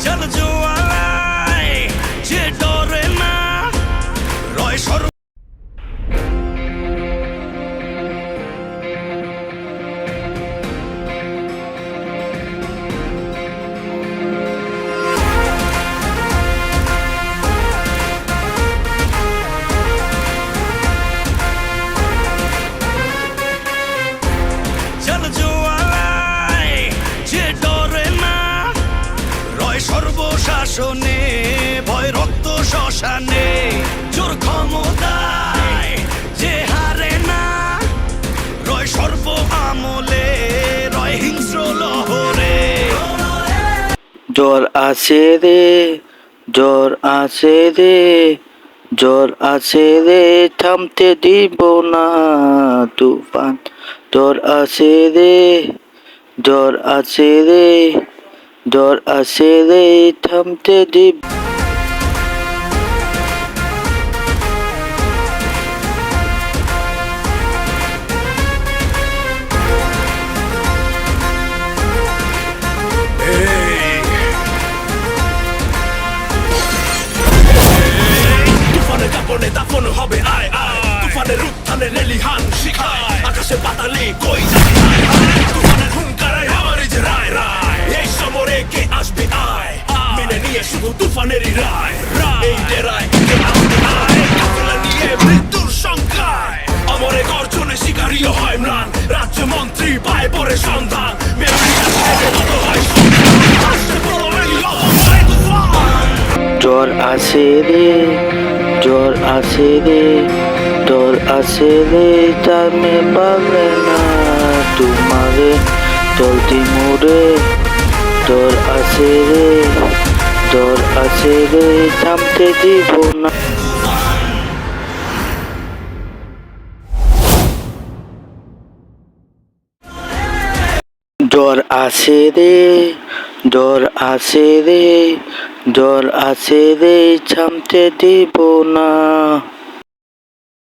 জল জোয়ালায় যে ডরে না রয় সর জল জোয়ালায় যে ডরে না রয় সর্বশাসনে ভয় রক্ত শ্মশানে জোর ক্ষমতায় যে হারে না রয় সর্ব আমলে রয় হিংস্র লহরে জ্বর আছে রে, জ্বর আছে রে, জ্বর আছে রে, থামতে দিব না তুফান। জ্বর আছে রে, জ্বর আছে রে, জ্বর আছে রে, থামতে দিব। তুফানে কাপনে দাফন হবে আয় আয় তুফানের উত্থানে রেলিহান শিখায় আকাশে পাতালে কই যাবি আয় আয় তুফানের হুঙ্কারে আমার যে রায় রায় এই সমরে কে আসবে আয় মেনে নিয়ে শুধু তুফানেরই রায় এই ডেরায় কে আসবে আয় কাফেলা নিয়ে মৃত্যুর সংখ্যায় অমরে গর্জনে শিকারীয় হয় ম্লান রাজ্য মন্ত্রী পায় পরে সন্ধান মেমরি আসে নত হয় সংখ্যান আসছে প্রলয় লবণময় তুফান জ্বর আছে রে, জ্বর আছে রে, জ্বর আছে রে, থামে পারবে না তোমারে চলতি মোড়ে। জ্বর আছে রে, জ্বর আছে রে, থামতে দিব না। জ্বর আছে রে, জ্বর আছে রে, জ্বর আছে রে, থামতে দিব না।